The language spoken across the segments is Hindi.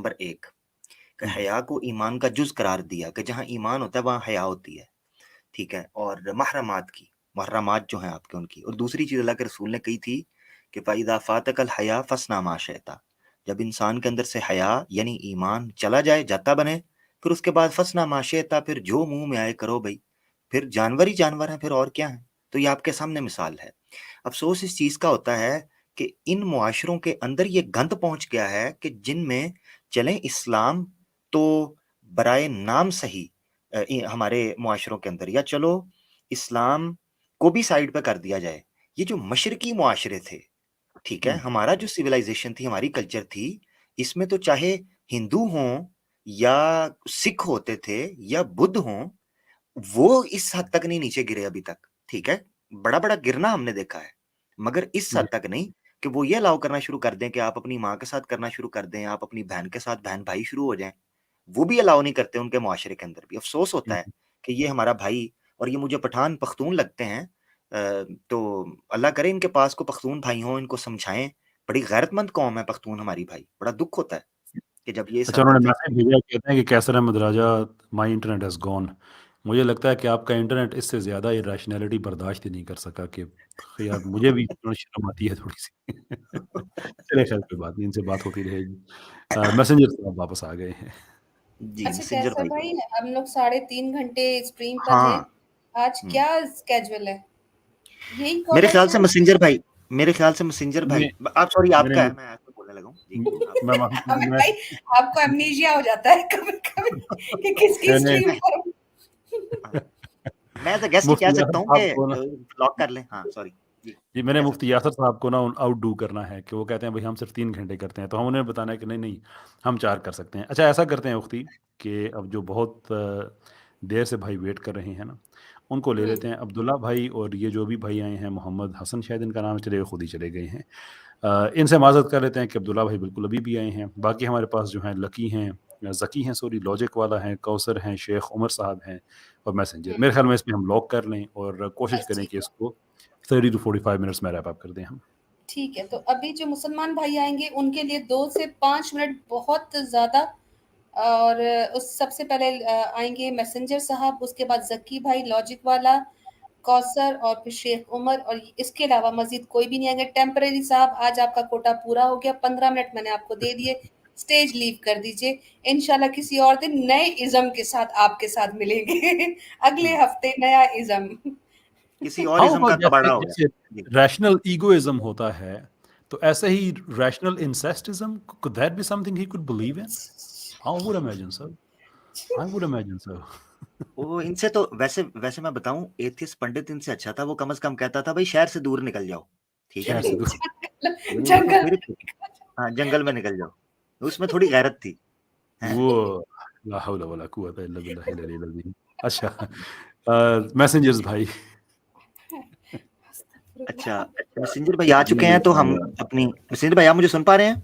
नंबर 1 कि हया को ईमान का जुज़ करार दिया कि जहाँ ईमान होता है वहाँ हया होती है, ठीक है? और मुहर्रमात जो हैं आपके उनकी, और दूसरी चीज़ अल्लाह के रसूल ने कही थी कि फ़इज़ा फ़ातकल हया फ़स्ना मा शिअता, जब इंसान के अंदर से हया यानी ईमान चला जाए, जाता बने, फिर उसके बाद फ़स्ना मा शिअता, फिर जो मुँह में आए करो भई, फिर जानवर ही जानवर हैं, फिर और क्या हैं? तो ये आपके सामने मिसाल है। अफ़सोस इस चीज़ का होता है कि इन मुआशरों के अंदर ये गंद पहुँच गया है कि जिनमें चलें इस्लाम तो बराए नाम सही हमारे मुआशरों के अंदर, या चलो इस्लाम को भी साइड पे कर दिया जाए। ये जो मशरकी मुआशरे थे, ठीक है? हमारा जो सिविलाइज़ेशन थी, हमारी कल्चर थी, इसमें तो चाहे हिंदू हों या सिख होते थे या बुद्ध हों, वो इस हद तक नहीं नीचे गिरे अभी तक, ठीक है? बड़ा-बड़ा गिरना हमने देखा है, मगर इस जी। हद तक नहीं कि वो ये अलाउ करना शुरू कर दें कि आप अपनी माँ के साथ करना शुरू कर दें, आप अपनी बहन के साथ बहन-भाई शुरू हो जाएँ। वो भी अलाउ नहीं करते उनके मुआशरे के अंदर भी। अफ़सोस होता है कि ये हमारा भाई, और ये मुझे पठान पख्तून लगते हैं, तो अल्लाह करे इनके पास को पख्तून भाई हों, इनको समझाएँ। बड़ी गैरतमंद कौम है पख्तून हमारी भाई। बड़ा दुःख होता है कि जब ये इस अच्छा, हद तक उन्होंने जाएँ। मैसेज भेजा, कहते हैं कि कैसर अहमद राजा, माय इंटरनेट हैज़ गॉन। मुझे लगता है कि आपका इंटरनेट इससे ज़्यादा इरैशनैलिटी बर्दाश्त ही नहीं कर सका कि यार मुझे भी थोड़ी शर्म आती है थोड़ी-सी। चलिए खैर कोई बात नहीं, इनसे बात होती रहेगी। मैसेंजर साहब वापस आ गए हैं। जी, अच्छा मैसेंजर कैसर भाई। भाई, हम लोग 3.5 घंटे स्ट्रीम पर हैं। हाँ। आज हुँ। क्या स्केड्यूल है? यही मेरे फॉलो ख्याल से करें? मैसेंजर भाई, मेरे ख्याल से मैसेंजर भाई, नहीं, आप सॉरी मैंने आपका है, मैं ऐसे बोलने लगा हूँ। जी, आप मैं माफ़ी अमित मैं भाई, आपको एमनीशिया हो जाता है कभी-कभी कि किसकी मैंने स्ट्रीम मैं पर हाँ, मैं एज़ अ गेस्ट ही कह मुफ्ती यासर सकता हूँ कि साहब को ना ब्लॉक कर लें। हाँ, सॉरी। जी, जी, मैंने कह मुफ्ती सकते हैं। यासर साहब को ना आउटडू करना है कि वो कहते हैं, भई हम सिर्फ़ 3 घंटे करते हैं, तो हम उन्हें बताना है कि नहीं, हम 4 कर सकते हैं। अच्छा, ऐसा करते हैं उख्ती कि अब जो बहुत देर से भाई वेट कर रहे हैं ना, उनको ले हुँ, लेते हैं। अब्दुल्ला भाई और ये जो भी भाई आए हैं, मोहम्मद हसन शायद इनका नाम है, चलिए वो खुद ही चले गए हैं। इनसे माज़रत कर लेते हैं कि अब्दुल्ला भाई बिल्कुल अभी भी आए हैं। बाकी हमारे पास जो हैं लकी हैं, ज़की हैं, सॉरी लॉजिक वाला हैं, कौसर हैं, शेख उमर साहब हैं और मैसेंजर। हुँ, मेरे ख़्याल में इसमें हम लॉक कर लें और कोशिश बस करें ठीक कि है। इसको 30 टू 45 मिनट्स में रैप अप कर दें हम। ठीक है, तो अभी जो मुसलमान भाई आएँगे उनके लिए 2 से 5 मिनट बहुत ज़्यादा। और उस सबसे पहले आएँगे मैसेंजर साहब, उसके बाद ज़क्की भाई, लॉजिक वाला, कौसर और फिर शेख उमर, और इसके अलावा मज़ीद कोई भी नहीं आएँगे। टेम्परेरी साहब, आज आपका कोटा पूरा हो गया, 15 मिनट मैंने आपको दे दिए, स्टेज लीव कर दीजिए। इंशाल्लाह किसी और दिन नए इज़्म के साथ आपके साथ मिलेंगे। अगले हुँ, हफ्ते नया इज़्म। किसी और हाउ इज़्म का अबाउट जैसे कबाड़ा हो गया। जैसे जी। रैशनल ईगोइज़्म होता है, तो ऐसे ही रैशनल इंसेस्टिज़्म, could that be something he could believe in? I would imagine so. I would imagine so. वो इनसे तो वैसे वैसे मैं बताऊँ, एथियस्ट पंडित इनसे अच्छा था, वो कम से कम कहता था भई शहर से दूर निकल जाओ, ठीक है शहर ना जी? से दूर। वो तो जंगल फिर हाँ, जंगल में निकल जाओ, उसमें थोड़ी गैरत थी, हैं? वो ला हौला वला कुव्वता इल्ला बिल्लाहिल अलील अज़ीम। अच्छा, मैसेंजर्स भाई। अच्छा, मैसेंजर भाई आ चुके जी हैं, तो हम अपनी मैसेंजर भाई आप मुझे सुन पा रहे हैं?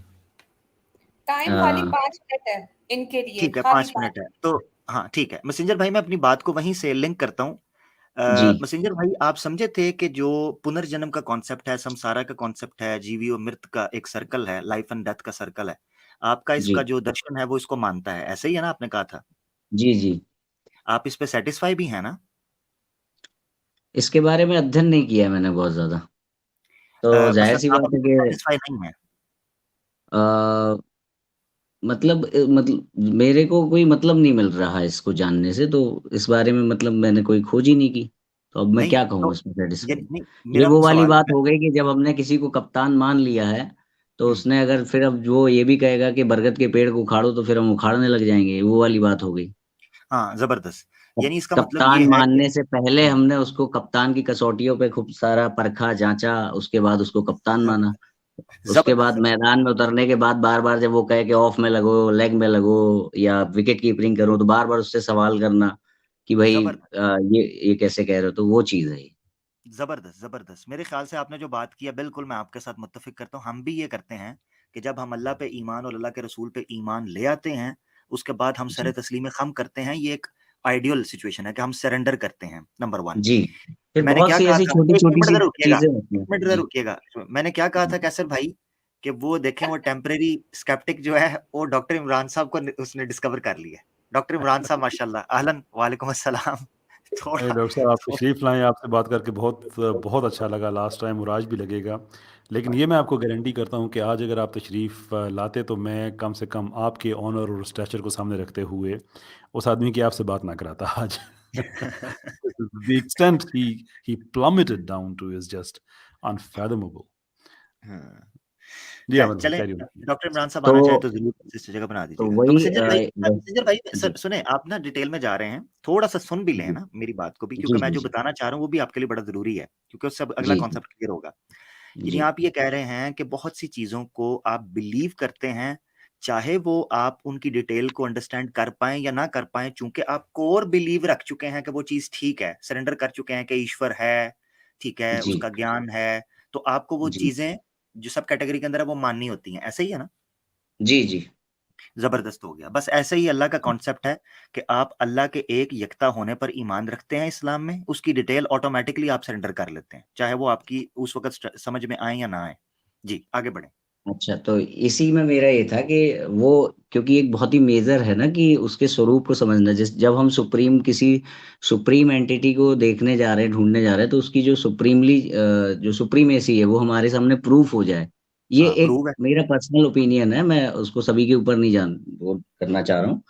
टाइम खाली अ, 5 मिनट है इनके लिए, ठीक है, खाली 5 5। मिनट है, तो हाँ, ठीक है। मैसेंजर भाई मैं अपनी बात को वहीं से लिंक करता हूँ। जी मैसेंजर भाई आप समझे थे कि जो पुनर्जन्म का कॉन्सेप्ट है, संसारा का कॉन्सेप्ट है, जीवी और मृत का एक सर्कल है, लाइफ एंड डेथ का सर्कल है। आपका इसका जी जो दर्शन है वो इसको मानता है, ऐसे ही है ना आपने कहा था? जी जी आप इस पे सैटिस्फाई भी हैं ना? इसके बारे में अध्ययन नहीं किया है मैंने बहुत ज्यादा, तो जाहिर मतलब सी आप बात अभी है तक कि सैटिस्फाई नहीं हैं? मतलब मेरे को कोई मतलब नहीं मिल रहा है इसको जानने से, तो इस बारे में मतलब मैंने कोई खोज ही नहीं की, तो अब मैं नहीं, क्या कहूँ तो इसमें ये सेटिस्फाई। नहीं, ये मेरा वो वाली सवाल बात हो गई कि जब हमने किसी को कप्तान मान लिया है, तो हुँ, उसने अगर फिर अब वो ये भी कहेगा कि बरगद के पेड़ को उखाड़ो, तो फिर हम उखाड़ने लग जाएंगे, वो वाली बात हो गई। हाँ, ज़बरदस्त। यानी इसका मतलब कप्तान ये है कि मानने से पहले हुँ, हमने उसको कप्तान की कसौटियों पे खूब सारा परखा, जाँचा, उसके बाद उसको कप्तान माना। ज़बरदस्त, उसके ज़बरदस्त, बाद मैदान में उतरने के बाद बार-बार जब वो कहे कि ऑफ में लगो, लेग में लगो या विकेट कीपिंग करो, तो बार-बार उससे सवाल करना कि भई ज़बरदस्त। ये कैसे कह रहे हो? तो वो चीज़ है ये। ज़बरदस्त, ज़बरदस्त। मेरे ख़्याल से आपने जो बात की है बिल्कुल मैं आपके साथ मुत्तफ़िक करता हूँ। हम भी ये करते हैं कि जब हम अल्लाह पे ईमान और अल्लाह के रसूल पे ईमान ले आते हैं, उसके बाद हम सर जी। तस्लीम ख़म करते हैं। ये एक आइडियल सिचुएशन है कि हम सरेंडर करते हैं, नंबर 1। जी। फिर मैंने बहुत क्या सी कहा ऐसी था, 1 छोटी-छोटी मिनट सी ज़रा रुकिएगा, चीज़ें होती 1 हैं। मिनट ज़रा जी। रुकिएगा। मैंने क्या कहा था जी। कैसर भाई कि वो देखें वो टेम्परेरी स्केप्टिक जो है वो डॉक्टर इमरान साहब को उसने डिस्कवर कर लिया। डॉक्टर इमरान साहब माशाल्लाह, अहलन, वालेकुम अस्सलाम। अरे थोड़ा डॉक्टर साहब, आप तशरीफ़ लाएँ, आपसे बात करके बहुत अच्छा लगा लास्ट टाइम और आज भी लगेगा। लेकिन ये मैं आपको गारंटी करता हूँ कि आज अगर आप तशरीफ़ लाते तो मैं कम से कम आपके ऑनर और स्टैचर को सामने रखते हुए उस आदमी की आपसे बात ना कराता आज। The extent he plummeted down to is just unfathomable. हाँ। जी, अमन भाई चलें, कैरी ऑन। डॉक्टर इमरान साहब तो आना चाहें तो ज़रूर इस जगह बना तो दीजिएगा। तो वही मैसेंजर भाई जी, सुने, आप ना डिटेल में जा रहे हैं, थोड़ा-सा सुन भी लें जी, ना मेरी बात को भी, जी, क्योंकि मैं जी, जो जी, बताना चाह रहा हूँ वो भी आपके लिए बड़ा ज़रूरी है, क्योंकि उससे अब अगला जी, कॉन्सेप्ट क्लियर होगा। यानी जी, आप ये कह रहे हैं कि बहुत सी चीज़ों को आप बिलीव करते हैं, चाहे वो आप उनकी डिटेल को अंडरस्टैंड कर पाएँ या ना कर पाएँ, चूँकि आप कोर बिलीव रख चुके हैं कि वो चीज़ ठीक है, सरेंडर कर चुके हैं कि ईश्वर है, ठीक है, जी, उसका ज्ञान है, तो आपको वो जी, चीज़ें जो सब कैटेगरी के अंदर है वो माननी होती हैं, ऐसे ही है ना? जी, जी, ज़बरदस्त हो गया। बस ऐसे ही अल्लाह का कॉन्सेप्ट है कि आप अल्लाह के एक यकता होने पर ईमान रखते हैं इस्लाम में, उसकी डिटेल ऑटोमैटिकली आप सरेंडर कर लेते हैं, चाहे वो आपकी उस वक़्त समझ में आए या ना आए। जी, आगे बढ़ें। अच्छा, तो इसी में मेरा ये था कि वो क्योंकि एक बहुत ही मेजर है ना कि उसके स्वरूप को समझना। जब हम किसी सुप्रीम एंटिटी को देखने जा रहे हैं, ढूँढने जा रहे हैं, तो उसकी जो जो सुप्रीमेसी है, वो हमारे सामने प्रूफ हो जाए। ये हाँ, एक प्रूव है। मेरा पर्सनल ओपिनियन है, मैं उसको सभी के ऊपर नहीं वो करना चाह रहा हूँ।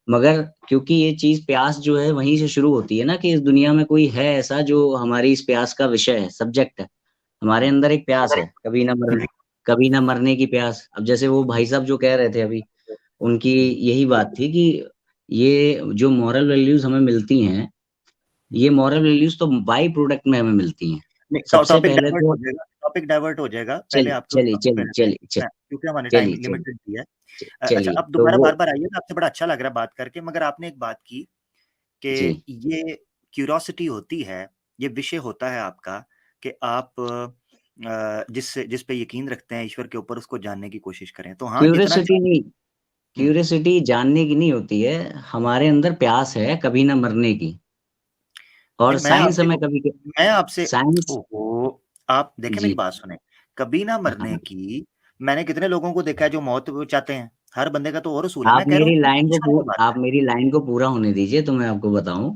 मगर क्योंकि ये चीज़ प्यास जो है वहीं से शुरू होती है ना कि इस दुनिया में कोई है ऐसा जो हमारी इस प्यास का विषय है, सब्जेक्ट है। हमारे हुँ, अंदर एक प्यास है, हुँ, कभी ना मरने की प्यास। अब जैसे वो भाई साहब जो कह रहे थे अभी, उनकी हुँ, यही बात थी कि ये जो मॉरल वैल्यूज़ हमें मिलती हैं, हुँ। ये मॉरल वैल्यूज़ तो बाय प्रोडक्ट में हमें मिलती हैं। नहीं, सबसे टॉपिक पहले डाइवर्ट तो हो जाएगा, टॉपिक डाइवर्ट हो जाएगा, पहले चलिए, आपके उस चलिए, टॉपिक पे चलिए, रहते हैं। चलिए, च हाँ, क्योंकि हमारे टाइम चलिए, चलिए, लिमिटेड भी है। अच्छा, चलिए, अब तो दोबारा वो बार-बार आइएगा, आपसे बड़ा अच्छा लग रहा है बात करके, मगर आपने एक बात की जी, कि ये क्यूरियोसिटी होती है, ये विषय होता है आपका कि आप जिस पे यकीन रखते हैं ईश्वर के ऊपर, उसको जानने की कोशिश करें। तो हाँ, जितना क्यूरियोसिटी चाहे। नहीं हुँ, क्यूरियोसिटी जानने की नहीं होती है, हमारे अंदर प्यास है कभी ना मरने की और नहीं, साइंस हमें कभी के मैं आपसे साइंस ओहो! आप देखें, मेरी जी, बात सुनें, कभी ना मरने हाँ। की मैंने कितने लोगों को देखा है जो मौत वो चाहते हैं, हर बंदे का तो और उसूल है। मैं कह रहा हूँ कि ईश्वर की बात आप है। मेरी लाइन को पूरा होने दीजिए तो मैं आपको बताऊँ।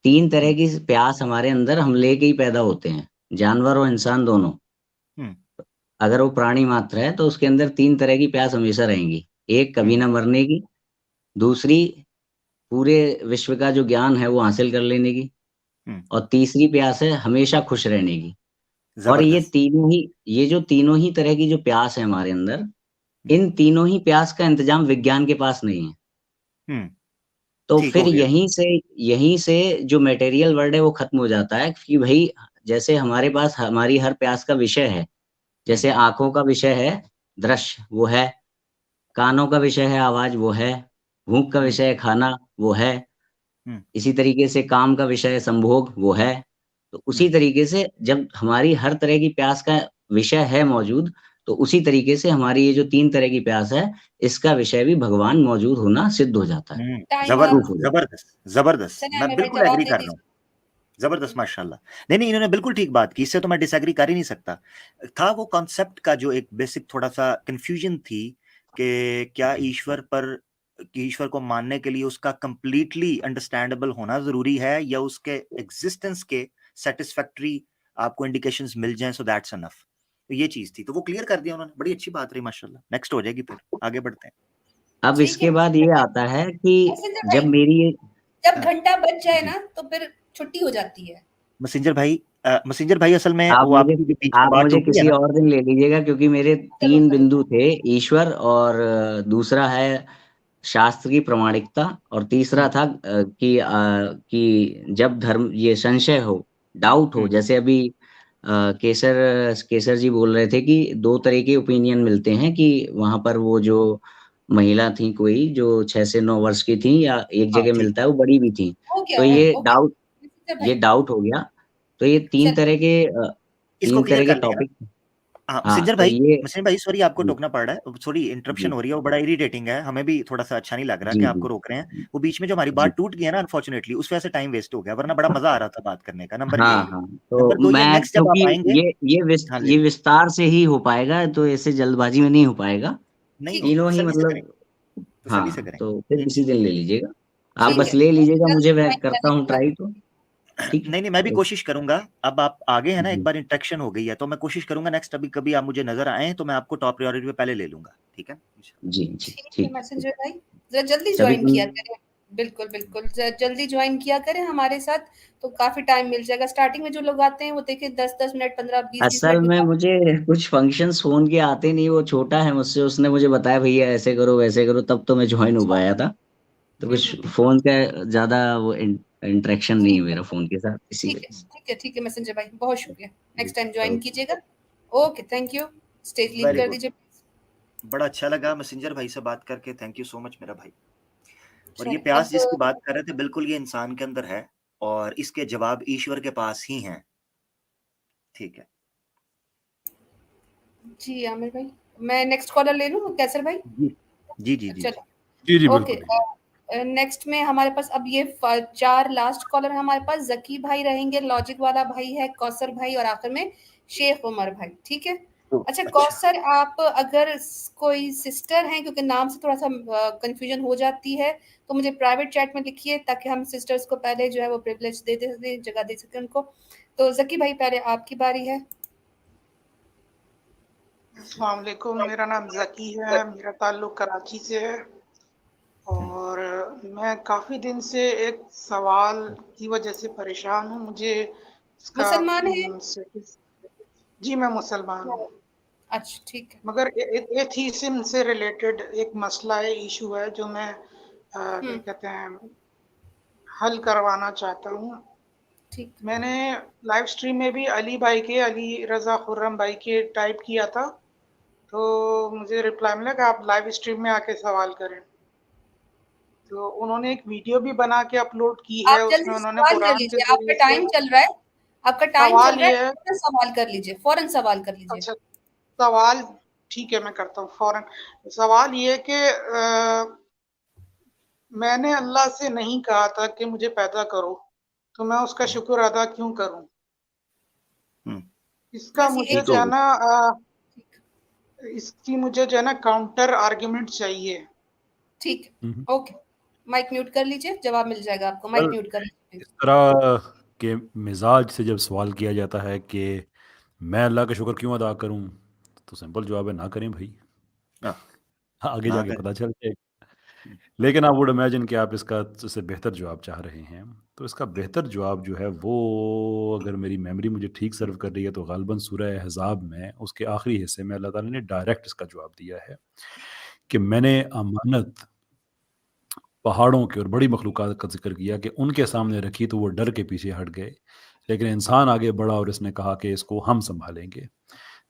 3 तरह हुँ, की प्यास हमारे अंदर हम लेके ही पैदा होते हैं, जानवर और इंसान दोनों। हुँ, अगर वो प्राणी मात्र है तो उसके अंदर 3 तरह की प्यास हमेशा रहेंगी। एक हुँ, कभी ना मरने की, दूसरी पूरे विश्व का जो ज्ञान है वो हासिल कर लेने की हुँ, और तीसरी प्यास है हमेशा खुश रहने की। और ज़बरदस्त। ये जो तीनों ही तरह की जो प्यास है हमारे अंदर, हुँ, इन तीनों ही प्यास का इंतज़ाम विज्ञान के पास नहीं है। हुँ, तो ठीक फिर हो गया। यहीं से जो मटेरियल वर्ल्ड है वो खत्म हो जाता है कि भई जैसे हमारे पास हमारी हर प्यास का विषय है। हुँ, जैसे आँखों का विषय है दृश्य, वो है। कानों का विषय है आवाज़, वो है। भूख का हुँ, विषय है खाना, वो है। हुँ, इसी तरीके से काम का विषय है संभोग, वो है। तो हुँ, उसी तरीके से जब हमारी हर तरह की प्यास का विषय है मौजूद, तो उसी तरीके से हमारी ये जो 3 तरह की प्यास है, इसका विषय भी भगवान मौजूद होना सिद्ध हो जाता है, हुँ, टाइम प्रूफ अप। हो जाता है। ज़बरदस्त, ज़बरदस्त। चलिए मैं आमिर भाई बिल्कुल जवाब एग्री दे कर रहा हूँ। दीजिए। ज़बरदस्त माशाल्लाह। नहीं, नहीं, इन्होंने बिल्कुल ठीक बात की, इससे तो मैं डिसएग्री कर ही नहीं सकता। था वो कॉन्सेप्ट का जो एक बेसिक थोड़ा-सा कन्फ्यूजन थी कि क्या जी। ईश्वर को मानने के लिए उसका कंप्लीटली अंडरस्टैंडेबल होना ज़रूरी है या उसके एक्जिस्टेंस के सैटिस्फैक्टरी आपको इंडिकेशंस मिल जाएँ सो दैट्स इनफ। तो ये चीज़ थी, तो वो क्लियर कर दिया उन्होंने, बड़ी अच्छी बात रही माशाल्लाह। नेक्स्ट हो जाएगी फिर, आगे बढ़ते हैं। अब ठीक है इसके बाद ये आता है कि मैसेंजर जब भाई, मेरी ये जब घंटा बज जाए जी, ना तो फिर छुट्टी हो जाती है। मैसेंजर भाई असल में वो आपकी जो बीच में आप बात मुझे रुकी है किसी ना। और दिन ले लीजिएगा क्योंकि मेरे जरूर 3 जरूर। बिंदु थे, ईश्वर और दूसरा है शास्त्र की प्रामाणिकता और तीसरा हुँ, था कि जब धर्म ये संशय हो, डाउट हो, हुँ, जैसे अभी केसर जी बोल रहे थे कि 2 तरह के ओपिनियन मिलते हैं कि वहाँ पर वो जो महिला थी कोई जो 6 से 9 वर्ष की थी या एक हाँ, जगह ठीक मिलता है। है वो बड़ी भी थी। हो तो गया हो ओके मैसेंजर ये भाई। डाउट हो गया। तो ये चल 3 इसको तरह क्लियर के कर लेंगे ना। टॉपिक हाँ हाँ सिंजर तो भाई, ये मसीन भाई सॉरी आपको जी टोकना पड़ रहा है, सॉरी इंटरप्शन जी हो रही है, वो बड़ा इरिटेटिंग है, हमें भी थोड़ा सा अच्छा नहीं लग रहा जी कि जी आपको रोक रहे हैं। वो बीच में जो हमारी जी बात टूट गई है ना अनफॉर्चुनेटली, उस वजह से टाइम वेस्ट हो गया, वरना बड़ा मजा आ रहा था बात करने का। नंबर ये हाँ एक। हाँ तो नंबर दो, ये मैं नेक्स्ट जब क्योंकि आप आएंगे। हाँ ले ये विस्तार से ही हो पाएगा, तो ऐसे जल्दबाजी में नहीं हो पाएगा। नहीं, ठीक है, तीनों ही तसल्ली से करेंगे, मतलब तसल्ली से हाँ, करेंगे। तो फिर किसी दिन ले लीजिएगा। आप ठीक बस है, ले लीजिएगा, मुझे जल्दी मैं ज्वाइन करता करने हूँ की बात। ट्राई तो। ठीक है। नहीं नहीं, मैं भी ओके कोशिश करूंगा। अब आप आगे है ना, एक जी बार इंटरेक्शन हो गई है, तो मैं कोशिश करूंगा नेक्स्ट अभी कभी आप मुझे नजर आए तो मैं आपको टॉप प्रायोरिटी पे पहले ले लूंगा, ठीक है। जी जी ठीक है ठीक है। मैसेंजर भाई, जरा जल्दी तभी ज्वाइन तो किया करें। बिल्कुल बिल्कुल, जल्दी ज्वाइन किया करें हमारे साथ, तो काफी टाइम मिल जाएगा। स्टार्टिंग में जो लोग आते हैं वो देखिए 10-10 मिनट, 15-20-20 असल मिनट में में मुझे कुछ फंक्शंस फोन के आते नहीं, वो छोटा है मुझसे, उसने मुझे बताया भैया ऐसे करो वैसे करो, तब तो मैं ज्वाइन हो अच्छा। पाया था। तो कुछ फोन का ज्यादा वो इंटरेक्शन नहीं है ठीक है, मेरा फोन के साथ, इसी ठीक है, वजह से। ठीक है, ठीक है मैसेंजर भाई, बहुत शुक्रिया। जी नेक्स्ट टाइम ज्वाइन ओके कीजिएगा। Okay, thank you. Stage leave very कर गुड, दीजिए। बड़ा अच्छा लगा मैसेंजर भाई से बात करके, थैंक यू सो मच मेरा भाई। और ये चलिए प्यास अब जिसकी बात कर रहे थे, बिल्कुल ये इंसान के अंदर है, और इसके जवाब ईश्वर के पास ही हैं, ठीक है। जी आमिर भाई, मैं नेक्स्ट कॉलर ले लूँ कैसर भाई? जी जी जी जी। चलो, जी, जी, ओके। बिल्कुल ही। नेक्स्ट में हमारे पास अब ये 4 लास्ट कॉलर है हमारे पास। ज़की भाई रहेंगे, लॉजिक वाला भाई है, कौसर भाई, और आखिर में शेख उमर भाई, ठीक है? अच्छा अच्छा, कौसर, आप अगर कोई सिस्टर हैं, क्योंकि नाम से थोड़ा सा कंफ्यूजन हो जाती है, तो मुझे प्राइवेट चैट में लिखिए, ताकि हम सिस्टर्स को पहले जो है वो प्रिविलेज दे दे, जगह दे सके उनको। तो ज़की भाई पहले आपकी बारी है। अस्सलाम वालेकुम, मेरा नाम ज़की है, मेरा ताल्लुक कराची से है, और मैं काफ़ी दिन से एक सवाल की वजह से परेशान हूँ। मुझे इसका मुसलमान हैं? जी मैं मुसलमान हूँ, अच्छा ठीक है, मगर एथीज़म से रिलेटेड एक मसला है, इशू है, जो मैं क्या कहते हैं हल करवाना चाहता हूँ। ठीक। मैंने लाइव स्ट्रीम में भी अली रज़ा खुर्रम भाई के टाइप किया था, तो मुझे रिप्लाई मिला कि आप लाइव स्ट्रीम में आके सवाल करें। तो उन्होंने एक वीडियो भी बना के अपलोड की है, आप उसमें जल्दी से उन्होंने सवाल कर कुरान के लीजिए, आपका ज़रिए से टाइम चल रहा है, आपका टाइम चल सवाल रहा है, ये है। फौरन सवाल कर लीजिए, फौरन सवाल कर लीजिए। अच्छा, सवाल ठीक है, मैं करता हूँ फ़ौरन। सवाल ये है कि मैंने अल्लाह से नहीं कहा था कि मुझे पैदा करो, तो मैं उसका शुक्र अदा क्यों करूँ? इसका बस ये मुझे एक जो है ना ठीक, इसकी मुझे जो है ना काउंटर आर्ग्यूमेंट चाहिए। ठीक, हुँ, हुँ। ओके। माइक म्यूट कर लीजिए, जवाब मिल जाएगा आपको, माइक वेल, म्यूट कर लीजिए। इस तरह के मिज़ाज से जब सवाल किया जाता है कि मैं अल्लाह का शुक्र क्यों अदा करूँ? तो सिंपल जवाब है ना करें भई। हाँ, आगे ना जाके करें। पता चल जाएगा। लेकिन आई वुड इमेजिन कि आप इसका इससे बेहतर जवाब चाह रहे हैं। तो इसका बेहतर जवाब जो है वो, अगर मेरी मेमोरी मुझे ठीक सर्व कर रही है, तो ग़ालिबन सूरह अहज़ाब में उसके आखिरी हिस्से में अल्लाह ताला ने डायरेक्ट इसका जवाब दिया है कि मैंने अमानत पहाड़ों की और बड़ी मखलूक़ात का ज़िक्र किया कि उनके सामने रखी तो वो डर के पीछे हट गए। लेकिन इंसान आगे बढ़ा और इसने कहा कि इसको हम सँभालेंगे।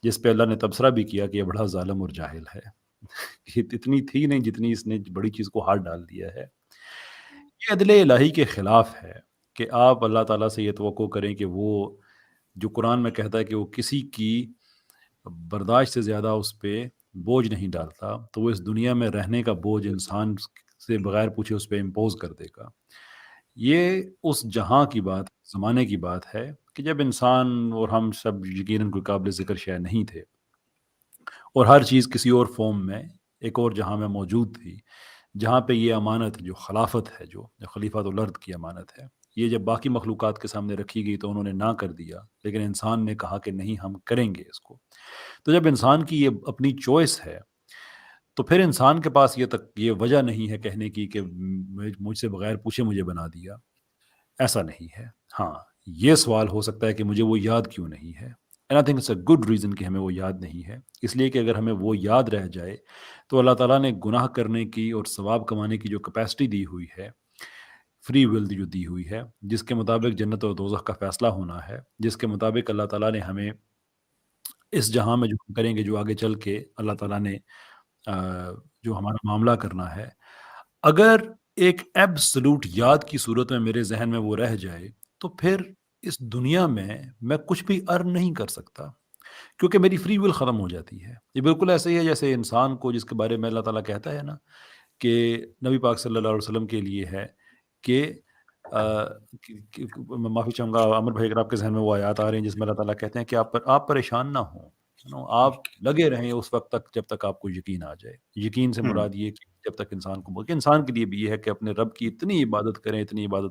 जिस पे अल्लाह ने तबसरा भी किया कि ये बड़ा ज़ालिम और जाहिल है। ये इतनी थी नहीं जितनी इसने बड़ी चीज़ को हाथ डाल दिया है। ये अदले इलाही के ख़िलाफ़ है कि आप अल्लाह ताला से ये तवक्को करें कि वो जो कुरान में कहता है कि वो किसी की बर्दाश्त से ज़्यादा उस पे बोझ नहीं डालता, तो वो इस दुनिया में रहने का बोझ इंसान से बगैर पूछे उस पे इम्पोज़ कर देगा। ये उस जहाँ की बात, ज़माने की बात है कि जब इंसान और हम सब यकीनन कोई काबिल ज़िक्र शय नहीं थे, और हर चीज़ किसी और फ़ॉर्म में एक और जहाँ में मौजूद थी, जहाँ पे ये अमानत जो खिलाफत है, जो खलीफातुल अर्द की अमानत है, ये जब बाकी मखलूक़ात के सामने रखी गई तो उन्होंने ना कर दिया, लेकिन इंसान ने कहा कि नहीं हम करेंगे इसको। तो जब इंसान की ये अपनी चॉइस है, तो फिर इंसान के पास ये वजह नहीं है कहने की कि मुझसे बगैर पूछे मुझे बना दिया, ऐसा नहीं है। हाँ, ये सवाल हो सकता है कि मुझे वो याद क्यों नहीं है? And I think it's a good reason कि हमें वो याद नहीं है। इसलिए कि अगर हमें वो याद रह जाए, तो अल्लाह ताला ने गुनाह करने की और सवाब कमाने की जो कैपेसिटी दी हुई है, फ्री विल जो दी हुई है, जिसके मुताबिक जन्नत और दोज़ख का फ़ैसला होना है, जिसके मुताबिक अल्लाह ताला ने हमें इस जहाँ में जो हम करेंगे, जो आगे चल के अल्लाह ताला ने अ, जो हमारा मामला करना है, अगर एक एब्सोल्यूट याद की सूरत में मेरे ज़हन में वो रह जाए, तो फिर इस दुनिया में मैं कुछ भी अर्न नहीं कर सकता। क्योंकि मेरी फ्री विल ख़त्म हो जाती है। ये बिल्कुल ऐसे ही है जैसे इंसान को, जिसके बारे में अल्लाह ताला कहता है ना कि नबी पाक सल्लल्लाहु अलैहि वसल्लम के लिए है कि मैं माफ़ी चाहूँगा अमर भाई, अगर आपके ज़हन में वो आयत आ रही हैं जिसमें अल्लाह ताला कहते हैं कि आप परेशान ना हों, आप लगे रहें उस वक़्त तक जब तक आपको यकीन आ जाए। यकीन से मुराद ये कि जब तक इंसान को, बल्कि इंसान के लिए भी ये है कि अपने रब की इतनी इबादत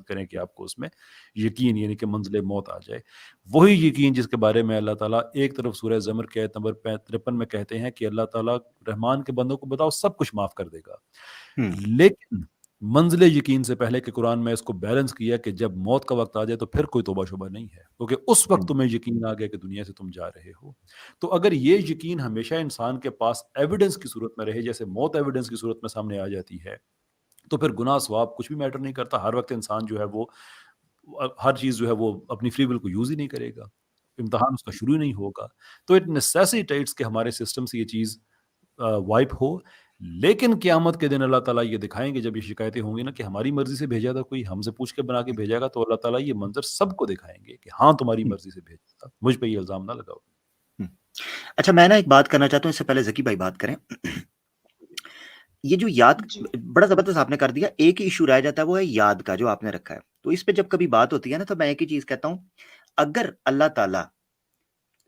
करें कि आपको उसमें यकीन, यानी कि मंज़िल मौत आ जाए। वही यकीन जिसके बारे में अल्लाह ताला एक तरफ सूरह ज़मर की आयत नंबर 53 में कहते हैं कि अल्लाह ताला रहमान के बंदों को बताओ सब कुछ माफ़ कर देगा। लेकिन मंज़िल यकीन से पहले कि कुरान में इसको बैलेंस किया कि जब मौत का वक़्त आ जाए तो फिर कोई तौबा-शुबा नहीं है, क्योंकि उस वक़्त तुम्हें यकीन आ गया कि दुनिया से तुम जा रहे हो। तो अगर ये यकीन हमेशा इंसान के पास एविडेंस की सूरत में रहे, जैसे मौत एविडेंस की सूरत में सामने आ जाती है, तो फिर गुनाह सवाब कुछ भी मैटर नहीं करता। हर वक़्त इंसान जो है वो हर चीज़ जो है वो अपनी फ्री विल को यूज़ ही नहीं करेगा। इम्तिहान उसका शुरू ही नहीं होगा। तो इट नेसेसिटेट्स कि हमारे सिस्टम से ये चीज़ वाइप हो। लेकिन क़यामत के दिन अल्लाह ताला ये दिखाएँगे, जब ये शिकायतें होंगी ना कि हमारी मर्ज़ी से भेजा था कोई, हमसे पूछ के बना के भेजेगा, तो अल्लाह ताला ये मंज़र सबको दिखाएँगे कि हाँ, तुम्हारी मर्ज़ी से भेजा था, मुझ पे ये इल्ज़ाम ना लगाओ। अच्छा, मैं ना एक बात करना चाहता हूँ, इससे पहले ज़की भाई बात करें। ये जो याद, जी। बड़ा ज़बरदस्त आपने कर दिया। एक ही इश्यू रह जाता है, वो है याद का, जो आपने रखा है। तो इस पे जब कभी बात होती है ना, तो मैं एक ही चीज़ कहता हूँ, अगर अल्लाह ताला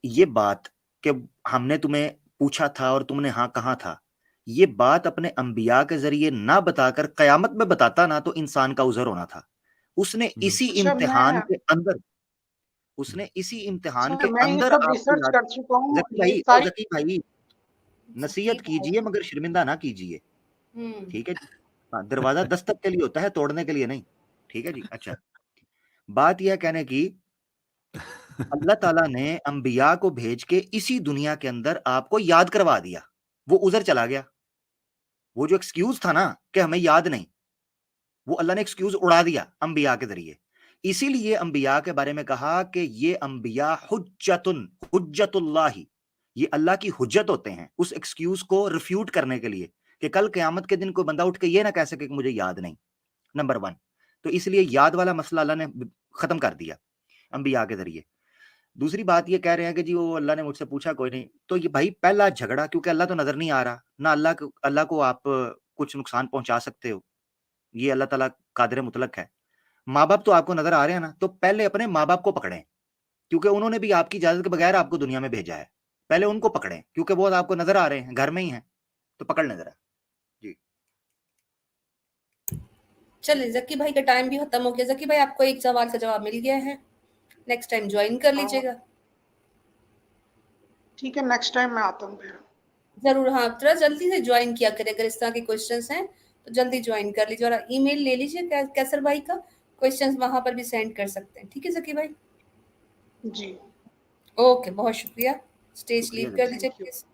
ये बात कि हमने तुम्हें पूछा था और तुमने हाँ कहा था, ये बात अपने अंबिया के ज़रिए ना बताकर क़यामत में बताता ना, तो इंसान का उज़र होना था। उसने इसी अच्छा, इम्तिहान के अंदर मैं ये सब आपको रिसर्च याद। कर चुका हूँ। ये ज़की सारी भाई, नसीहत कीजिए मगर शर्मिंदा ना कीजिए, हम्म ठीक है जी? हाँ, दरवाज़ा दस्तक के लिए होता है, तोड़ने के लिए नहीं, ठीक है जी? अच्छा, बात ये है कहने की, अल्लाह ताला ने अंबिया को भेज के इसी दुनिया के अंदर आपको याद करवा दिया। वो उज़र चला गया। वो जो एक्सक्यूज़ था ना कि हमें याद नहीं, वो अल्लाह ने एक्सक्यूज़ उड़ा दिया अंबिया के ज़रिए। इसीलिए अंबिया के बारे में कहा कि ये अंबिया हुज्जतुल्लाहि, ये अल्लाह की हुज्जत होते हैं, उस एक्सक्यूज़ को रिफ्यूट करने के लिए, कि कल क़यामत के दिन कोई बंदा उठ के ये ना कह सके कि मुझे याद नहीं, नंबर 1। तो इसलिए याद वाला मसला अल्लाह ने ख़त्म कर दिया अंबिया के ज़रिए। दूसरी बात ये कह रहे हैं कि जी वो अल्लाह ने मुझसे पूछा कोई नहीं, तो ये भाई पहला झगड़ा, क्योंकि अल्लाह तो नज़र नहीं आ रहा, ना अल्लाह को आप कुछ नुकसान पहुँचा सकते हो, ये अल्लाह ताला कादिर मुतलक है। माँ-बाप तो आपको नज़र आ रहे हैं ना, तो पहले अपने माँ-बाप को पकड़ें, क्योंकि उन्होंने भी आपकी इजाज़त के बगैर आपको दुनिया में भेजा है। पहले उनको पकड़ें, क्योंकि वो आपको नज़र आ रहे हैं, घर में ही हैं, तो पकड़ लें ज़रा। जी। चलिए, ज़की भाई का टाइम भी खत्म हो गया। ज़की भाई, आपको एक सवाल का जवाब मिल गया है, नेक्स्ट टाइम ज्वाइन कर लीजिएगा। ठीक है, नेक्स्ट टाइम मैं आता हूँ फिर। जरूर, हाँ, थोड़ा जल्दी से ज्वाइन किया करें। अगर इस तरह के क्वेश्चंस हैं तो जल्दी ज्वाइन कर लीजिए, और ईमेल ले लीजिए कैसर भाई का, क्वेश्चंस वहां पर भी सेंड कर सकते हैं। ठीक है ज़की भाई? जी। ओके, बहुत शुक्रिया। स्टेज शुक्रिया लीव कर ज़की। लीजिए थैंक यू। प्लीज।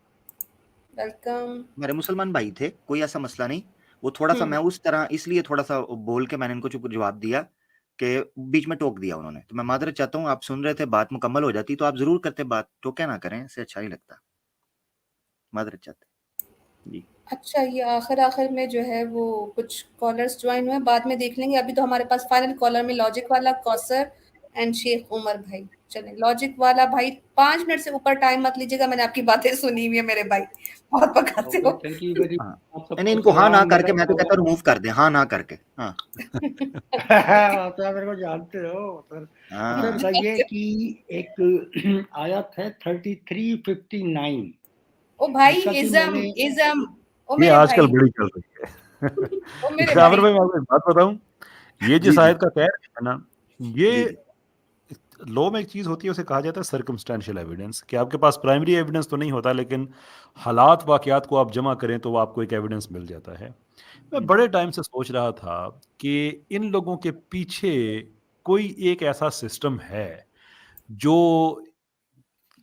वेलकम। मेरे मुसलमान भाई थे, कोई ऐसा मसला नहीं। वो थोड़ा-सा मैं उस तरह इसलिए थोड़ा-सा बोल के मैंने इनको चुप जवाब दिया कि बीच में टोक दिया उन्होंने। तो मैं माज़रत चाहता हूँ, आप सुन रहे थे, बात मुकम्मल हो जाती तो आप ज़रूर करते बात, टोके ना करें, इससे अच्छा नहीं लगता। माज़रत चाहते हैं। जी। अच्छा, ये आखिर में जो है वो कुछ कॉलर्स ज्वाइन हुए हैं, बाद में देख लेंगे। अभी तो हमारे पास फाइनल कॉलर में लॉजिक वाला, कौसर एंड शेख उमर भाई। चलें, लॉजिक वाला भाई 5 मिनट से ऊपर टाइम मत लीजिएगा, मैंने आपकी बातें सुनी हुई है मेरे भाई, बहुत पकाते हो। थैंक यू वेरी हाँ, आप नहीं सबको इनको हाँ ना सलाम करके, मेरा मैं तो कहता हूँ रिमूव कर दें, हाँ ना करके। हाँ। तो आप मेरे को जानते हो सर। हाँ। बताइए कि एक आयत है 3359। ओ भाई, जिसका कि इज़्म मैंने ओ ये मेरे आजकल भाई, बड़ी चल रही है। ओ मेरे कामर भाई। भाई, मैं आपको एक बात बताऊं, ये जी, जिस जी। आयत का कह रहे हैं ना, जी, ये जी। लॉ में एक चीज़ होती है, उसे कहा जाता है सर्कमस्टेंशियल एविडेंस, कि आपके पास प्राइमरी एविडेंस तो नहीं होता, लेकिन हालात वाकयात को आप जमा करें तो वो आपको एक एविडेंस मिल जाता है। मैं बड़े टाइम से सोच रहा था कि इन लोगों के पीछे कोई एक ऐसा सिस्टम है जो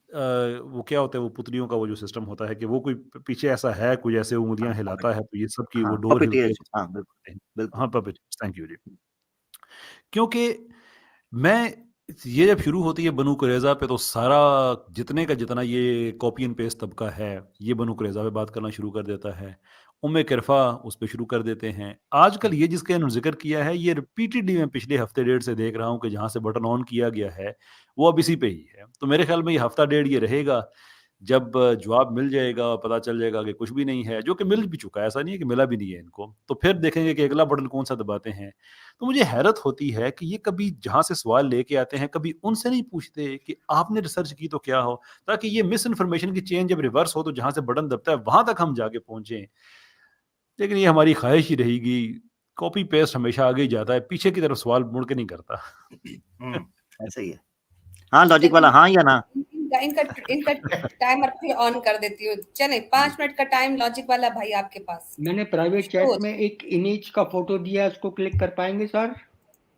वो क्या होता है, वो पुतलियों का वो जो सिस्टम होता है कि वो कोई पीछे ऐसा है, कोई ऐसे हाँ, उंगलियां हिलाता है तो ये सब की वो हाँ, डोर हिलती है पपेटियर्स, तो हाँ, बिल्कुल, बिल्कुल। हाँ, पपेट, थैंक यू जी। क्योंकि मैं ये जब शुरू होती है बनु कुरैज़ा पे, तो सारा जितने का जितना ये कॉपी एंड पेस्ट तबका है, ये बनु कुरैज़ा पे बात करना शुरू कर देता है, उम्मे किरफ़ा उस पे शुरू कर देते हैं। आजकल ये जिसका इन्होंने ज़िक्र किया है, ये रिपीटेडली मैं पिछले हफ़्ते डेढ़ से देख रहा हूँ कि जहाँ से बटन ऑन किया गया है, वो अब इसी पे ही है। तो मेरे ख़्याल में ये हफ़्ता डेढ़ ये रहेगा, जब जवाब मिल जाएगा और पता चल जाएगा कि कुछ भी नहीं है, जो कि मिल भी चुका है, ऐसा नहीं है कि मिला भी नहीं है इनको। तो फिर देखेंगे कि अगला बटन कौन-सा दबाते हैं। तो मुझे हैरत होती है कि ये कभी जहाँ से सवाल लेके आते हैं, कभी उनसे नहीं पूछते कि आपने रिसर्च की तो क्या हो? ताकि ये मिस इन्फॉर्मेशन की चेन जब रिवर्स हो, तो जहाँ से बटन दबता है, वहाँ तक हम जाके पहुँचे। लेकिन ये हमारी ख्वाहिश ही रहेगी, कॉपी पेस्ट हमेशा आगे ही जाता है, पीछे की तरफ सवाल मुड़ के नहीं करता। ऐसा ही है। हाँ, लॉजिक वाला हाँ या ना? इनका इनका टाइमर फिर ऑन कर देती हूँ। चले 5 मिनट का टाइम लॉजिक वाला भाई आपके पास। मैंने प्राइवेट चैट में एक इमेज का फोटो दिया है, उसको क्लिक कर पाएंगे सर?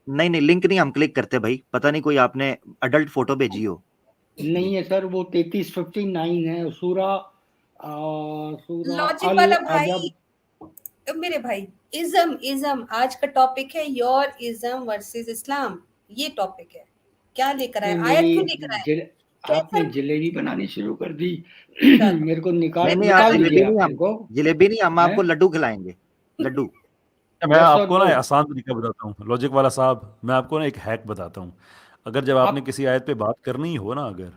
नहीं, नहीं, लिंक नहीं हम क्लिक करते भाई। पता नहीं कोई आपने अडल्ट फोटो भेजी हो। नहीं है सर, वो 3359 है। सूरा लॉजिक अल वाला भाई, अजब। मेरे भाई, इज्म आज का टॉपिक है योर इज्म वर्सेस इस्लाम। ये टॉपिक है। क्या लेकर आए? आयत क्यों लेकर आए? आपने जलेबी बनानी शुरू कर दी। चलो। मेरे को निकाल नहीं, आप निकाल जलेबी दीजिए आप नहीं, मेरे को। जलेबी नहीं, हम हैं? आपको लड्डू खिलाएंगे। लड्डू। मैं Yes or आपको ना no? आसान तरीका बताता हूँ, लॉजिक वाला साहब, मैं आपको ना एक हैक बताता हूँ। अगर जब आपने आप किसी आयत पे बात करनी हो ना अगर,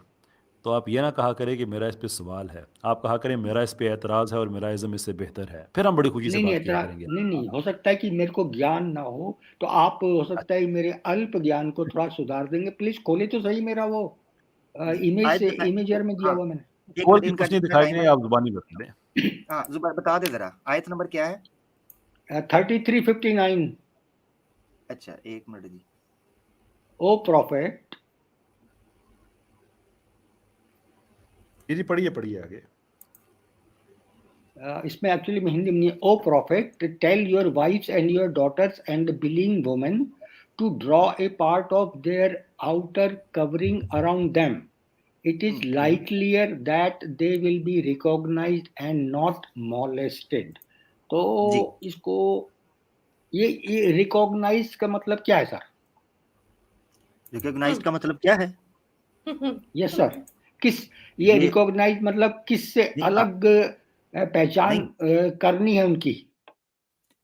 तो आप ये ना कहा करें कि मेरा इस पे सवाल है, आप कहा करें मेरा इस पे एतराज़ है और मेरा इज़्म इससे बेहतर है। फिर हम बड़ी खुशी से नहीं नहीं बात किया इतना करेंगे। नहीं, हो सकता है कि मेरे को ज्ञान ना हो, तो आप हो सकता है मेरे अल्प ज्ञान को थोड़ा सुधार देंगे। प्लीज खोले तो सही मेरा वो इमेज आयत से, बता। इमेजर में दिया हाँ, हुआ मैंने। एक खोल मिनट, के इनका कुछ नहीं जितना दिखाएंगे, टाइमर। आप ज़ुबानी बता दें। हाँ, जुबैर बता दे जरा, आयत नंबर क्या है? 3359। अच्छा, एक मिनट जी। ओ प्रॉफिट, जी पढ़िए पढ़िए आगे। इसमें एक्चुअली में हिंदी में नहीं। O prophet, tell your wifes and your daughters and believing women to draw a part of their outer covering around them. It is likelier that they will be recognized and not molested. तो जी। इसको ये रिकॉग्नाइज का मतलब क्या है सर? रिकॉग्नाइज्ड का मतलब क्या है? यस सर, किस ये ये रिकॉग्नाइज मतलब किससे नहीं, अलग पहचान नहीं, करनी है उनकी?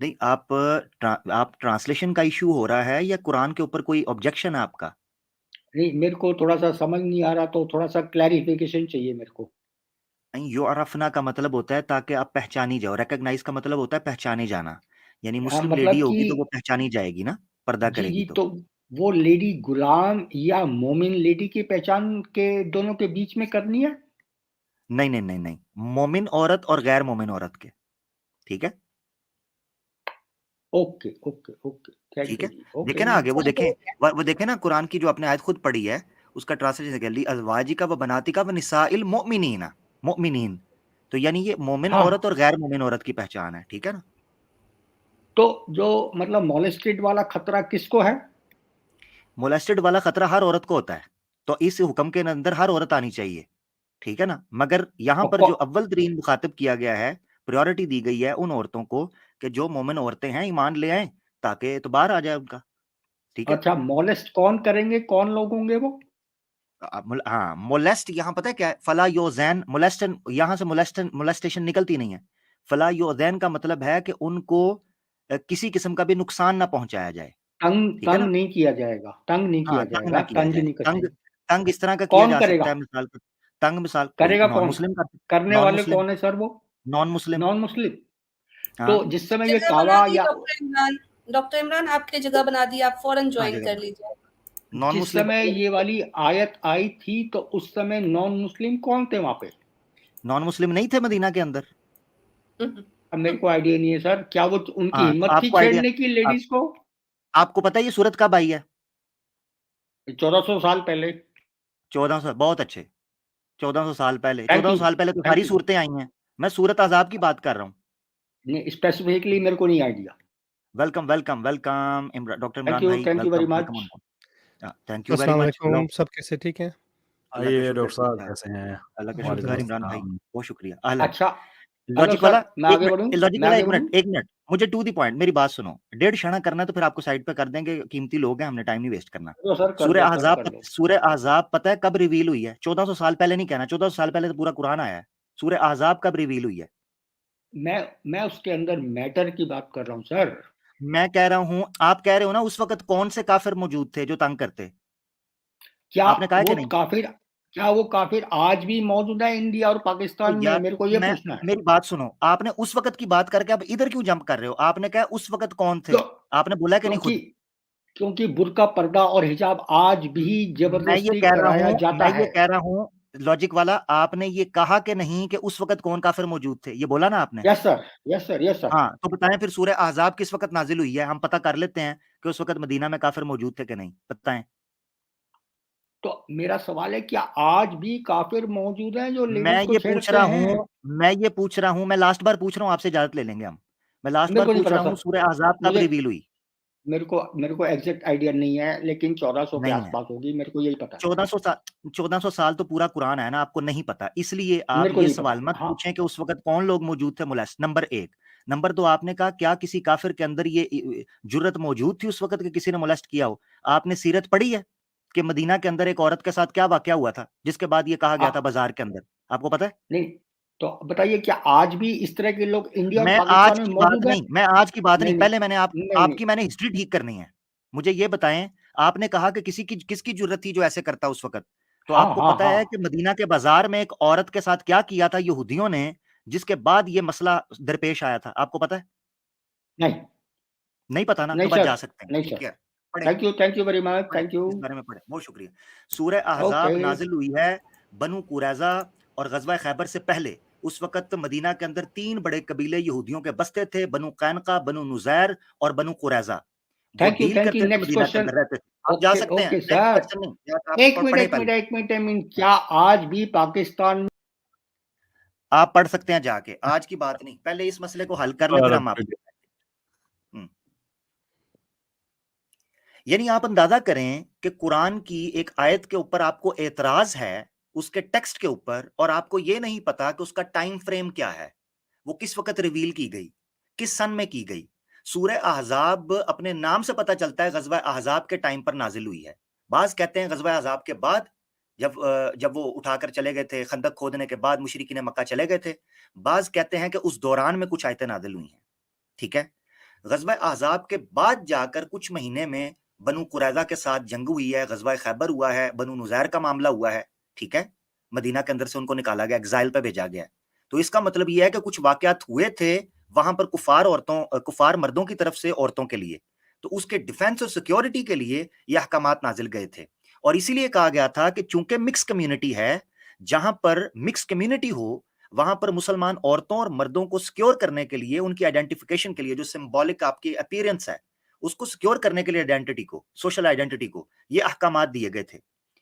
नहीं, आप ट्रांसलेशन का इशू हो रहा है या कुरान के ऊपर कोई ऑब्जेक्शन है आपका? नहीं, मेरे को थोड़ा सा समझ नहीं आ रहा, तो थोड़ा सा क्लैरिफिकेशन चाहिए मेरे को। नहीं, युअरफना का मतलब होता है ताकि आप पहचानी जाओ। रिकॉग्नाइज का मतलब होता है पहचाने जाना। यानी मुस्लिम लेडी मतलब होगी तो वो कि पहचानी जाएगी ना, पर्दा जी करेगी जी, तो। तो वो लेडी गुलाम या मोमिन लेडी की पहचान के दोनों के बीच में करनी है? नहीं, नहीं, नहीं, नहीं, मोमिन औरत और गैर मोमिन औरत के। ठीक है? ओके ओके ओके, थैंक ठीक यू है? जी। ओके देखें ना जी। आगे, वो देखें, वो देखें ना कुरान की जो आपने आयत खुद पढ़ी है, उसका ट्रांसलेशन क्या, ली अज़वाजिका व बनातिका व निसाइल मुमिनीना, मुमिनीन। तो यानी ये मोमिन हाँ, औरत और गैर मोमिन औरत की पहचान है। ठीक है ना? तो जो मतलब मोलेस्टेड वाला खतरा किसको है? मोलेस्टेड वाला खतरा हर औरत को होता है। तो इस हुक्म के अंदर हर औरत आनी चाहिए। ठीक है ना? मगर यहाँ और पर जो अव्वल तरीन मुखातिब किया गया है, प्रायोरिटी दी गई है उन औरतों को कि जो मोमिन औरतें हैं ईमान ले आएं ताकि एतबार आ जाए उनका। ठीक है? अच्छा, मोलेस्ट कौन करेंगे, कौन लोग होंगे वो? हाँ, मोलेस्ट यहाँ पता है क्या है? फला योजैन, मोलेस्टन, यहाँ से मोलेस्टेशन निकलती नहीं है। फला योजैन का मतलब है कि उनको किसी किस्म का भी नुकसान ना पहुंचाया जाए। तंग ठीक है ना? तंग नहीं किया जाएगा, तंग नहीं किया हाँ, तंग जाएगा, ना किया तंज जाए। नहीं तंग करेंगे। तंग इस तरह का किया कौन जा सकता करेगा? है, मिसाल के तंग, मिसाल कोई करेगा नॉन कौन? मुस्लिम कर, करने नॉन वाले मुस्लिम, कौन है सर वो? Non Muslim. Non Muslim. हाँ, तो जिस समय ये जगह बना कावा दी या डॉक्टर इमरान। डॉक्टर इमरान आपके जगह बना दी, आप फौरन हाँ, ज्वाइन जगह कर लीजिए। नॉन जिस मुस्लिम, समय ये वाली आयत आई थी, तो उस समय नॉन मुस्लिम कौन थे वहां पे? नॉन मुस्लिम नहीं थे मदीना के अंदर। अब मेरे को आइडिया नहीं है सर, क्या वो उनकी हाँ, तो हिम्मत थी आपको आइडिया, छेड़ने की आप, लेडीज को? आपको पता है ये सूरत कब आई है? 1400 साल पहले। 1400, बहुत अच्छे। 1400 साल पहले, थैंक 1400 यू, साल पहले तो थैंक सारी यू। सूरतें आई हैं। मैं सूरत अज़ाब की बात कर रहा हूँ। नहीं, स्पेसिफिकली मेरे को नहीं idea. Welcome, welcome, welcome doctor Imran भाई, thank you very welcome, much. Welcome. Thank you very अस्सलाम मच। वालेकुम, सब कैसे ठीक हैं? अल्लाह का आइए शुक्र, डॉक्टर ठीक साहब ठाक। कैसे हैं? अल्लाह का शुक्र है वालेकुम अल्हम्दुलिल्लाह। इमरान भाई, अस्सलाम। बहुत शुक्रिया। अहलन। अच्छा, हेलो लॉजिक सर, वाला, मैं एक आगे बढ़ूं? मिनट, लॉजिक मैं वाला, आगे एक बढ़ूं? मिनट, एक मिनट, मुझे टू द पॉइंट, मेरी बात सुनो। डेढ़ क्षण करना है तो फिर आपको साइड पे कर देंगे, कीमती लोग हैं, हमने टाइम नहीं वेस्ट करना। तो सर कर सूर्य दो, सर अहज़ाब, कर दो। सूर्य अहज़ाब पता है कब रिवील हुई है? 1400 साल पहले नहीं कहना, 1400 साल पहले तो पूरा कुरान आया है। सूर्य अहज़ाब कब रिवील हुई है? मैं उसके अंदर मैटर की बात कर रहा हूँ सर। मैं कह रहा हूं, आप कह रहे हो ना उस वक्त कौन से काफिर मौजूद थे जो तंग करते? क्या आपने कहा कि वो नहीं? काफिर क्या वो काफिर आज भी मौजूद है इंडिया और तो पाकिस्तान में? यार मेरे को ये मैं, पूछना है। मेरी बात सुनो, आपने उस वक्त की बात करके अब इधर क्यों जंप कर रहे हो? आपने कहा उस वक्त कौन थे, क्यों? आपने बोला कि नहीं क्योंकि खुद? क्योंकि बुर्का, पर्दा और हिजाब आज भी मैं ये जबरदस्ती कह रहा कराया हूं, जाता मैं ये है। कह रहा हूं लॉजिक वाला, आपने ये कहा कि नहीं कि उस वक्त कौन काफिर मौजूद थे? ये बोला ना आपने? Yes sir, yes sir, yes sir. हाँ, तो बताएं फिर सूरह अहज़ाब किस वक्त नाजिल हुई है, हम पता कर लेते हैं कि उस वक्त मदीना में काफिर मौजूद थे कि नहीं, बताएं। तो मेरा सवाल है, क्या आज भी काफिर मौजूद हैं जो मैं लेडीज को ये पूछ छेड़ते रहा हैं? हूँ, मैं लास्ट बार पूछ रहा हूँ, आपसे इजाजत ले लेंगे हम। मैं लास्ट मेरे बार को नहीं पूछ पता रहा हूँ सर। सूरह अहज़ाब कब मुझे रिवील हुई? मेरे को एग्जैक्ट आइडिया नहीं है, लेकिन 1400 के नहीं है। आसपास होगी, मेरे को यही पता है। 1400 साल तो पूरा कुरान है ना, आपको नहीं पता, इसलिए आप मेरे को ये नहीं सवाल पता। मत हाँ, पूछें कि उस वक्त कौन लोग मौजूद थे मुलास, नंबर एक। नंबर दो, आपने कहा क्या किसी काफिर के अंदर ये जुर्रत मौजूद थी उस वक्त कि किसी ने मोलेस्ट किया हो? आपने सीरत पढ़ी है कि मदीना के अंदर एक औरत के साथ क्या वाकया हुआ था जिसके बाद ये कहा गया था आ, बाजार के अंदर? आपको पता है? नहीं, तो बताइए, क्या आज भी इस तरह के लोग इंडिया और मैं आज पाकिस्तान में की बात मौजूद हैं? नहीं, मैं आज की बात नहीं, नहीं, नहीं, पहले मैंने नहीं, नहीं। आपकी मैंने हिस्ट्री ठीक करनी है। मुझे ये बताएं, आपने कहा कि किसकी जरूरत थी जो ऐसे करता उस वक्त? तो हाँ, आपको हाँ, पता हाँ। है कि मदीना के बाजार में एक औरत के साथ क्या किया था यहूदियों ने, जिसके बाद ये मसला दरपेश आया था? आपको पता है? नहीं, नहीं पता ना, तो नहीं बच सर, जा सकते हैं, नहीं ठीक सर। है। पढ़े, थैंक यू वेरी मच, पढ़े थैंक यू। इस बारे में पढ़े, बहुत शुक्रिया। सूरह ओके। अहज़ाब नाजिल हुई है बनु कुरैज़ा और गज़वा खैबर से पहले। उस वक्त मदीना के अंदर 3 बड़े कबीले यहूदियों के बसते थे, बनु कैनुका, बनु नुज़ैर और बनु कुरैज़ा। वो डील थैंक यू। करते थे, नेक्स्ट मदीना के क्वेश्चन। अंदर रहते थे। आप जा ओके, सकते हैं, ओके नेक्स्ट सर। क्वेश्चन नहीं, या आप पढ़ें पहले। एक मिनट, हाँ, क्या आज भी पाकिस्तान में? आप पढ़ सकते हैं जाके, आज की बात नहीं, पहले इस मसले को हल कर लें फिर हम आप यानी आप अंदाजा करें कि कुरान की एक आयत के ऊपर आपको एतराज है, उसके टेक्स्ट के ऊपर, और आपको यह नहीं पता कि उसका टाइम फ्रेम क्या है, वो किस वक्त रिवील की गई, किस सन में की गई। सूरह अहज़ाब अपने नाम से पता चलता है गज़वा अहज़ाब के टाइम पर नाजिल हुई है। बाज कहते हैं गज़वा अहज़ाब के बाद, जब वो उठाकर चले गए थे, खंदक खोदने के बाद मुशरिकीन मक्का चले गए थे। बाज कहते हैं कि उस दौरान में कुछ आयतें नाजिल हुई हैं, ठीक है। गज़वा अहज़ाब के बाद जाकर कुछ महीने में बनु कुरैज़ा के साथ जंग हुई है, गज़वा खैबर हुआ है, बनु नुज़ैर का मामला हुआ है, ठीक है। मदीना के अंदर से उनको निकाला गया, एग्ज़ाइल पे भेजा गया। तो इसका मतलब ये है कि कुछ वाक़यात हुए थे वहां पर कुफार मर्दों की तरफ से औरतों के लिए, तो उसके डिफेंस और सिक्योरिटी के लिए ये अहकामात नाजिल गए थे। और इसीलिए कहा गया था कि चूंकि मिक्स कम्युनिटी है, जहां पर मिक्स कम्युनिटी हो, वहां पर मुसलमान औरतों और मर्दों को सिक्योर करने के लिए, उनकी आइडेंटिफिकेशन के लिए, जो सिंबॉलिक आपकी अपीयरेंस है, उसको सिक्योर करने के लिए, आइडेंटिटी को, सोशल आइडेंटिटी को, ये अहकामात दिए गए थे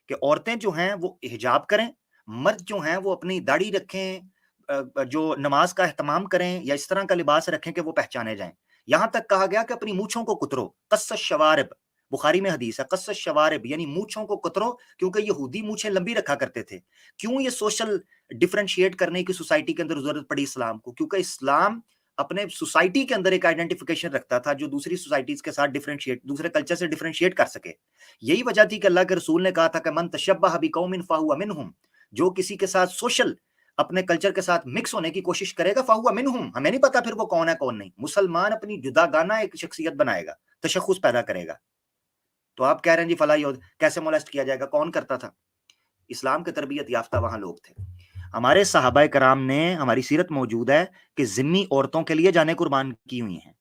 कि औरतें जो हैं वो हिजाब करें, मर्द जो हैं वो अपनी दाढ़ी रखें, जो नमाज का एहतमाम करें, या इस तरह का लिबास रखें कि वो पहचाने जाएं। यहां तक कहा गया कि अपनी मूछों को कुतरो, कस्सस शवारिब, बुखारी में हदीस है, कस्सस शवारिब यानी मूछों को कुतरो, क्योंकि यहूदी मूछें लंबी रखा करते थे। क्यों ये सोशल डिफरेंशिएट करने की सोसाइटी के अंदर जरूरत पड़ी इस्लाम को? क्योंकि इस्लाम अपने सोसाइटी के अंदर एक आइडेंटिफिकेशन रखता था जो दूसरी सोसाइटीज के साथ डिफरेंशिएट, दूसरे कल्चर से डिफरेंशिएट कर सके। यही वजह थी कि अल्लाह के रसूल ने कहा था कि मन तशब्बह बिकौमिन फहुवा मिनहुम, जो किसी के साथ सोशल, अपने कल्चर के साथ मिक्स होने की कोशिश करेगा, फहुवा मिनहुम, हमें नहीं पता फिर वो कौन है कौन नहीं। मुसलमान अपनी जुदागाना एक शख्सियत बनाएगा, तशख्खुस पैदा करेगा। तो आप कह रहे हैं जी फला योद्धा कैसे मोलेस्ट किया जाएगा, कौन करता था? इस्लाम के तरबियत याफ्ता वहां लोग थे। हमारे सहाबाए कराम ने, हमारी सीरत मौजूद है कि जिम्मी औरतों के लिए जाने कुर्बान की हुई हैं,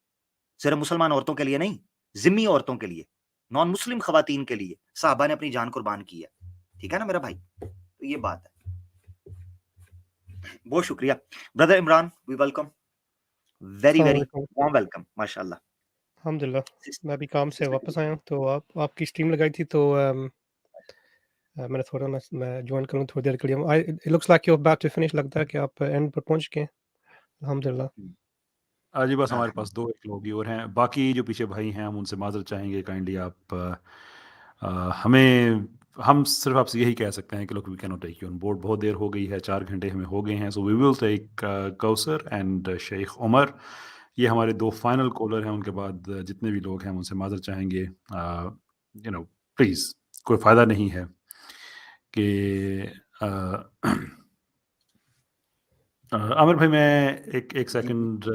सिर्फ मुसलमान औरतों के लिए नहीं, जिम्मी औरतों के लिए, नॉन मुस्लिम खवातीन के लिए साहबा ने अपनी जान कुर्बान की है, ठीक है ना मेरा भाई? तो ये बात है। बहुत शुक्रिया brother Imran, we welcome, very अस्सलाम वेरी वालेकुम। वार्म वेलकम, माशाल्लाह। अल्हम्दुलिल्लाह, मैं अभी काम से वापस आया हूँ, तो आपकी स्ट्रीम लगाई थी, तो मैंने थोड़ा मैं जॉइन करूँ थोड़ी देर के लिए। It looks like you are about to finish, लगता है कि आप एंड पर पहुँच गए हैं। अल्हम्दुलिल्लाह। जी बस हमारे पास 2-1 लोग ही और हैं, बाकी जो पीछे भाई हैं हम उनसे माज़रत चाहेंगे, काइंडली आप हम सिर्फ आपसे यही कह सकते हैं कि लोग we can not take you on board, बहुत देर हो गई है, 4 घंटे हमें हो गए हैं, so we will take Kausar and Sheikh Umar, ये हमारे 2 फाइनल कॉलर हैं, उनके बाद जितने भी लोग हैं हम उनसे माज़रत चाहेंगे। यू नो प्लीज़, कोई फ़ायदा नहीं है कि आमिर भाई मैं एक जी, जी। सेकंड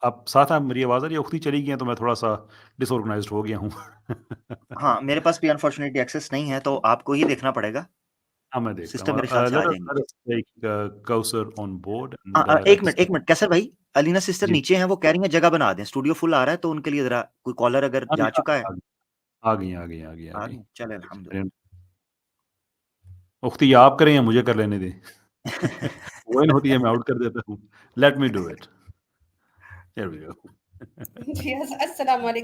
आप साथ हैं? मेरी आवाज़ आ रही है? उख्ती चली गई हैं तो मैं थोड़ा-सा डिसऑर्गनाइज़्ड हो गया हूँ। हाँ, मेरे पास भी अनफॉर्चुनेटली एक्सेस नहीं है, तो आपको ही देखना पड़ेगा। हाँ, मैं देखता सिस्टम हूँ। मेरे ख्याल से आ लेट अस जाएँगी। Let us take Kausar on board and 1 let's minute, 1 minute, Qaiser भाई, अलीना सिस्टर जी। नीचे हैं, वो कह रही हैं जगह बना दें, स्टूडियो फुल आ रहा है, तो उनके लिए ज़रा कोई कॉलर अगर आ गई, जा आ चुका गई, है। आ गई। आ गई, आ गई, आ गई, आ आ गई। गई? चलें एक अल्हम्दुलिल्लाह। सेकंड। उख्ती आप करें या मुझे कर लेने दें? वो इन होती है मैं आउट कर देता हूँ। Let me do it. Here we go. जी, अस्सलाम वालेकुम।